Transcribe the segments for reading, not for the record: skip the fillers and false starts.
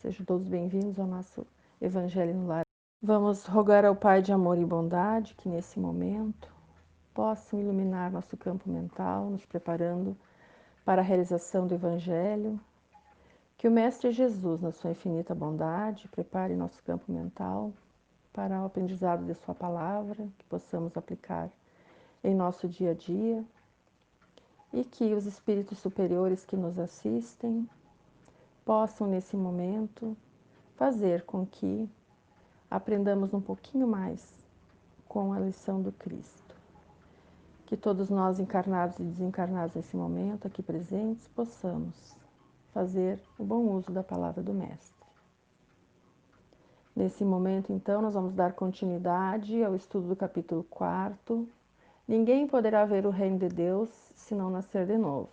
Sejam todos bem-vindos ao nosso Evangelho no Lar. Vamos rogar ao Pai de amor e bondade que nesse momento possam iluminar nosso campo mental, nos preparando para a realização do Evangelho. Que o Mestre Jesus, na sua infinita bondade, prepare nosso campo mental para o aprendizado de sua palavra, que possamos aplicar em nosso dia a dia e que os espíritos superiores que nos assistem possam nesse momento fazer com que aprendamos um pouquinho mais com a lição do Cristo. Que todos nós, encarnados e desencarnados nesse momento, aqui presentes, possamos fazer o bom uso da palavra do Mestre. Nesse momento, então, nós vamos dar continuidade ao estudo do capítulo 4. Ninguém poderá ver o reino de Deus se não nascer de novo.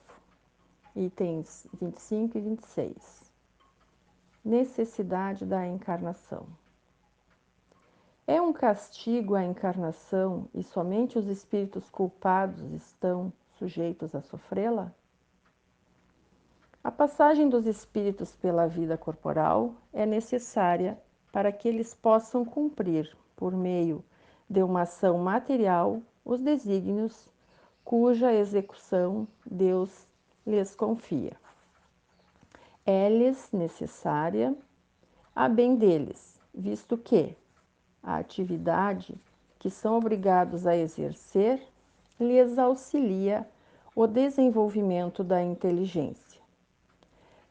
Itens 25 e 26. Necessidade da encarnação. É um castigo a encarnação e somente os espíritos culpados estão sujeitos a sofrê-la? A passagem dos espíritos pela vida corporal é necessária para que eles possam cumprir, por meio de uma ação material, os desígnios cuja execução Deus lhes confia. É-lhes necessária a bem deles, visto que a atividade que são obrigados a exercer lhes auxilia o desenvolvimento da inteligência.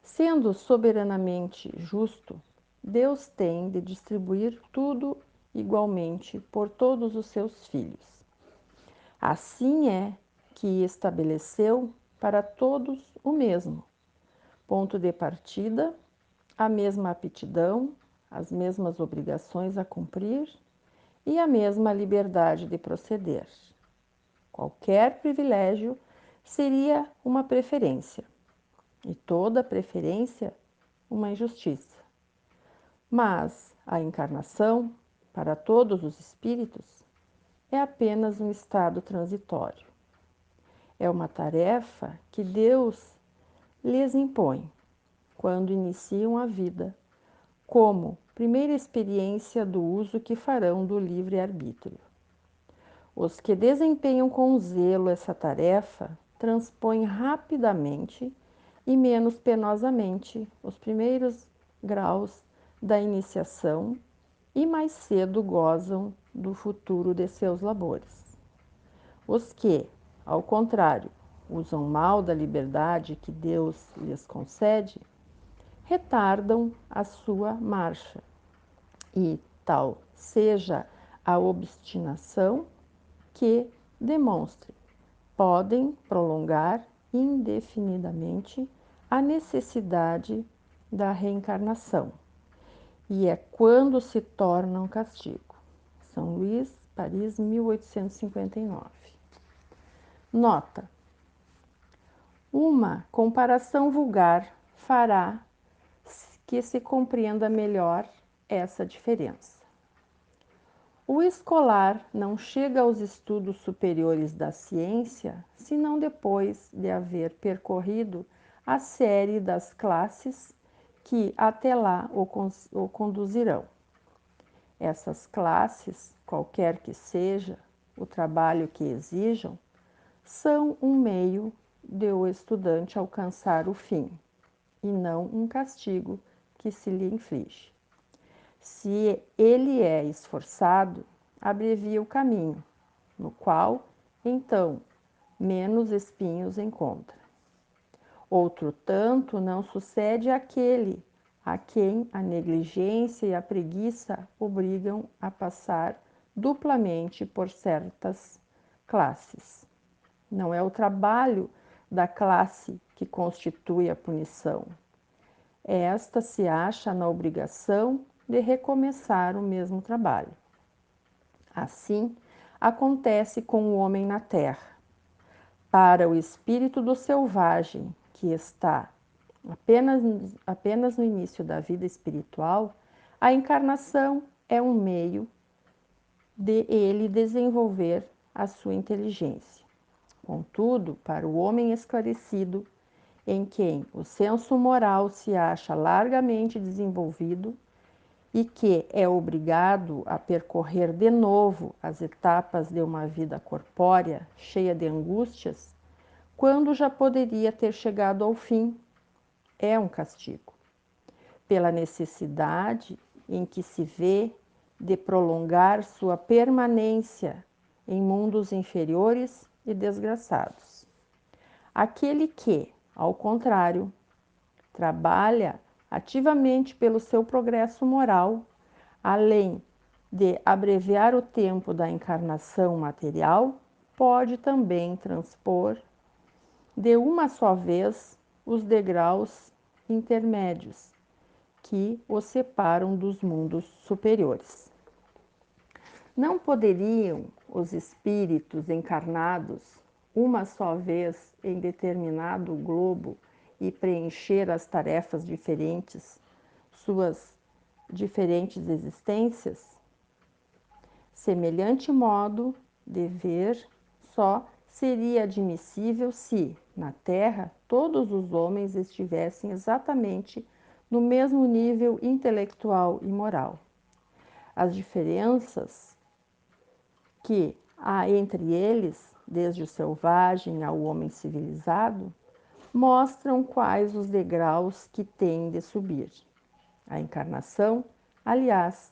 Sendo soberanamente justo, Deus tem de distribuir tudo igualmente por todos os seus filhos. Assim é que estabeleceu para todos o mesmo ponto de partida, a mesma aptidão, as mesmas obrigações a cumprir e a mesma liberdade de proceder. Qualquer privilégio seria uma preferência, e toda preferência uma injustiça. Mas a encarnação, para todos os espíritos, é apenas um estado transitório. É uma tarefa que Deus lhes impõe quando iniciam a vida, como primeira experiência do uso que farão do livre-arbítrio. Os que desempenham com zelo essa tarefa transpõem rapidamente e menos penosamente os primeiros graus da iniciação e mais cedo gozam do futuro de seus labores. Os que, ao contrário, usam mal da liberdade que Deus lhes concede, retardam a sua marcha, e tal seja a obstinação que demonstre, podem prolongar indefinidamente a necessidade da reencarnação, e é quando se torna um castigo. São Luís, Paris, 1859. Nota: uma comparação vulgar fará que se compreenda melhor essa diferença. O escolar não chega aos estudos superiores da ciência senão depois de haver percorrido a série das classes que até lá o conduzirão. Essas classes, qualquer que seja o trabalho que exijam, são um meio de o estudante alcançar o fim, e não um castigo que se lhe inflige. Se ele é esforçado, abrevia o caminho, no qual, então, menos espinhos encontra. Outro tanto não sucede àquele a quem a negligência e a preguiça obrigam a passar duplamente por certas classes. Não é o trabalho da classe que constitui a punição. Esta se acha na obrigação de recomeçar o mesmo trabalho. Assim, acontece com o homem na terra. Para o espírito do selvagem, que está apenas no início da vida espiritual, a encarnação é um meio de ele desenvolver a sua inteligência. Contudo, para o homem esclarecido, em quem o senso moral se acha largamente desenvolvido e que é obrigado a percorrer de novo as etapas de uma vida corpórea cheia de angústias, quando já poderia ter chegado ao fim, é um castigo, pela necessidade em que se vê de prolongar sua permanência em mundos inferiores e desgraçados. Aquele que, ao contrário, trabalha ativamente pelo seu progresso moral, além de abreviar o tempo da encarnação material, pode também transpor de uma só vez os degraus intermédios que os separam dos mundos superiores. Não poderiam os espíritos encarnados, uma só vez em determinado globo, e preencher as tarefas diferentes, suas diferentes existências? Semelhante modo de ver só seria admissível se, na Terra, todos os homens estivessem exatamente no mesmo nível intelectual e moral. As diferenças que há entre eles, desde o selvagem ao homem civilizado, mostram quais os degraus que têm de subir. A encarnação, aliás,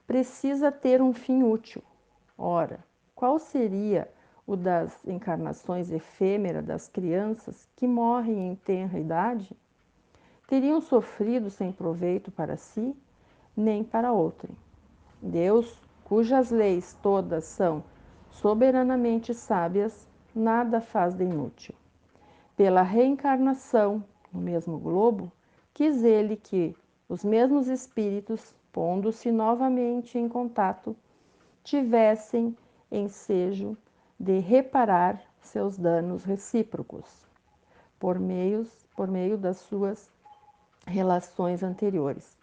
precisa ter um fim útil. Ora, qual seria o das encarnações efêmeras das crianças que morrem em tenra idade? Teriam sofrido sem proveito para si, nem para outrem. Deus, cujas leis todas são soberanamente sábias, nada faz de inútil. Pela reencarnação no mesmo globo, quis ele que os mesmos espíritos, pondo-se novamente em contato, tivessem ensejo de reparar seus danos recíprocos, por meio das suas relações anteriores.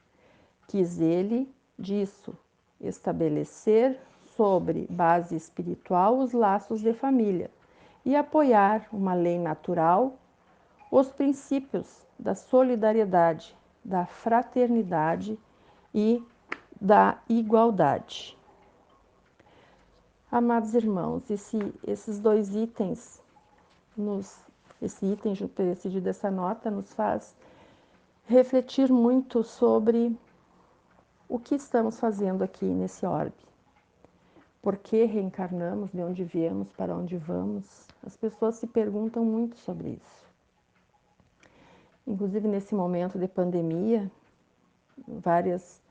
Quis ele, disso, estabelecer sobre base espiritual os laços de família e apoiar uma lei natural, os princípios da solidariedade, da fraternidade e da igualdade. Amados irmãos, esses dois itens, esse item precedido dessa nota, nos faz refletir muito sobre o que estamos fazendo aqui nesse orbe. Por que reencarnamos, de onde viemos, para onde vamos? As pessoas se perguntam muito sobre isso. Inclusive, nesse momento de pandemia, várias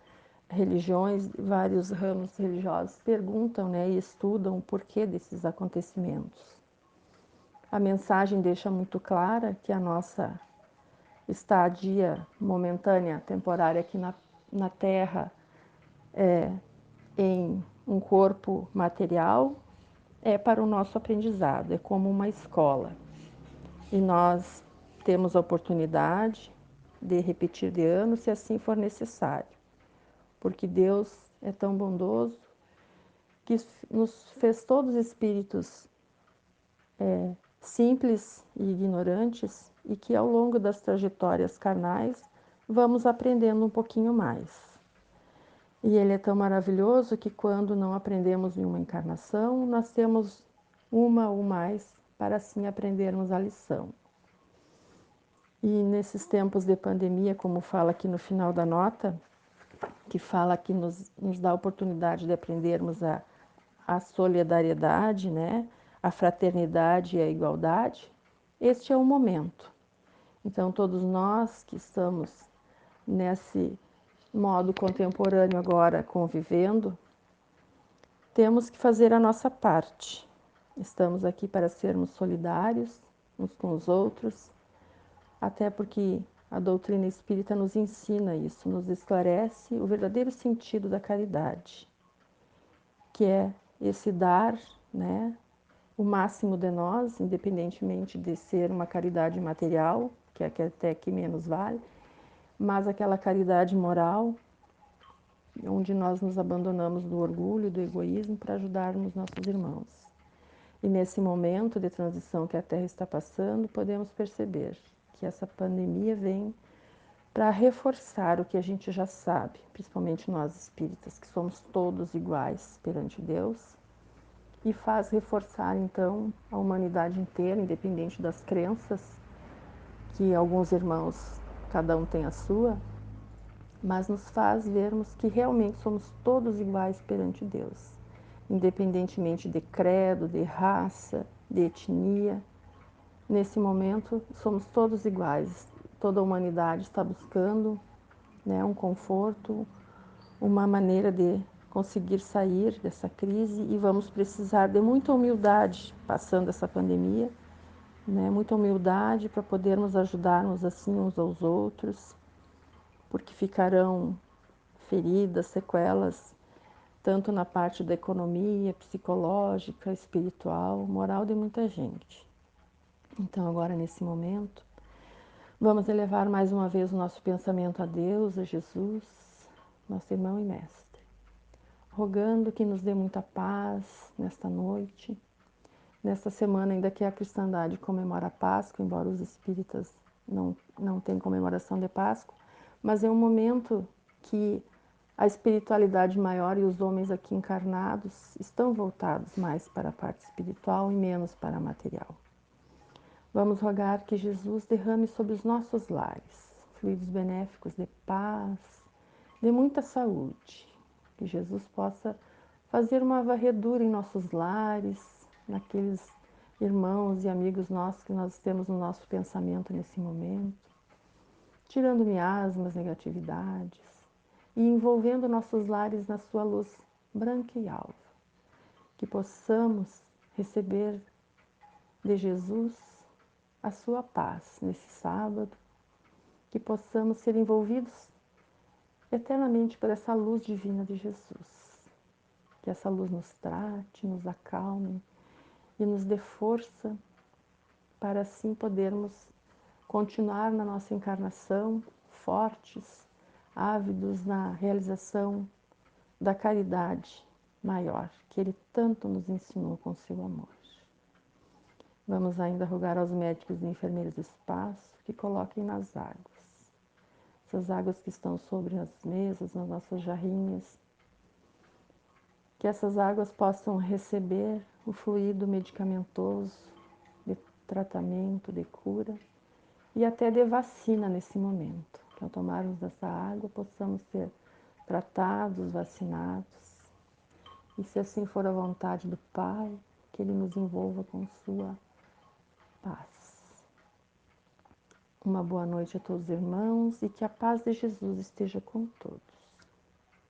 religiões, vários ramos religiosos perguntam, né, e estudam o porquê desses acontecimentos. A mensagem deixa muito clara que a nossa estadia momentânea, temporária aqui na Terra, em um corpo material, é para o nosso aprendizado, é como uma escola. E nós temos a oportunidade de repetir de ano, se assim for necessário, porque Deus é tão bondoso que nos fez todos espíritos simples e ignorantes, e que ao longo das trajetórias carnais vamos aprendendo um pouquinho mais. E Ele é tão maravilhoso que quando não aprendemos em uma encarnação, nós temos uma ou mais para assim aprendermos a lição. E nesses tempos de pandemia, como fala aqui no final da nota, que fala que nos dá a oportunidade de aprendermos a solidariedade, né? A fraternidade e a igualdade, este é o momento. Então, todos nós que estamos nesse modo contemporâneo agora convivendo, temos que fazer a nossa parte. Estamos aqui para sermos solidários uns com os outros, até porque a doutrina espírita nos ensina isso, nos esclarece o verdadeiro sentido da caridade, que é esse dar, né, o máximo de nós, independentemente de ser uma caridade material, que é até que menos vale, mas aquela caridade moral, onde nós nos abandonamos do orgulho, do egoísmo, para ajudarmos nossos irmãos. E nesse momento de transição que a Terra está passando, podemos perceber que essa pandemia vem para reforçar o que a gente já sabe, principalmente nós espíritas, que somos todos iguais perante Deus, e faz reforçar então a humanidade inteira, independente das crenças, que alguns irmãos, cada um tem a sua, mas nos faz vermos que realmente somos todos iguais perante Deus, independentemente de credo, de raça, de etnia. Nesse momento, somos todos iguais. Toda a humanidade está buscando, né, um conforto, uma maneira de conseguir sair dessa crise, e vamos precisar de muita humildade passando essa pandemia, né, muita humildade para podermos ajudarmos assim uns aos outros, porque ficarão feridas, sequelas, tanto na parte da economia, psicológica, espiritual, moral de muita gente. Então, agora nesse momento, vamos elevar mais uma vez o nosso pensamento a Deus, a Jesus, nosso irmão e mestre, rogando que nos dê muita paz nesta noite, nesta semana ainda que a cristandade comemora a Páscoa, embora os espíritas não tenham comemoração de Páscoa, mas é um momento que a espiritualidade maior e os homens aqui encarnados estão voltados mais para a parte espiritual e menos para a material. Vamos rogar que Jesus derrame sobre os nossos lares fluidos benéficos de paz, de muita saúde. Que Jesus possa fazer uma varredura em nossos lares, naqueles irmãos e amigos nossos que nós temos no nosso pensamento nesse momento, tirando miasmas, negatividades e envolvendo nossos lares na sua luz branca e alva. Que possamos receber de Jesus a sua paz nesse sábado, que possamos ser envolvidos eternamente por essa luz divina de Jesus. Que essa luz nos trate, nos acalme e nos dê força para assim podermos continuar na nossa encarnação fortes, ávidos na realização da caridade maior, que Ele tanto nos ensinou com seu amor. Vamos ainda rogar aos médicos e enfermeiros do espaço que coloquem nas águas, essas águas que estão sobre as mesas, nas nossas jarrinhas, que essas águas possam receber o fluido medicamentoso de tratamento, de cura e até de vacina nesse momento. Que ao tomarmos dessa água possamos ser tratados, vacinados, e se assim for a vontade do Pai, que Ele nos envolva com sua paz. Uma boa noite a todos os irmãos e que a paz de Jesus esteja com todos.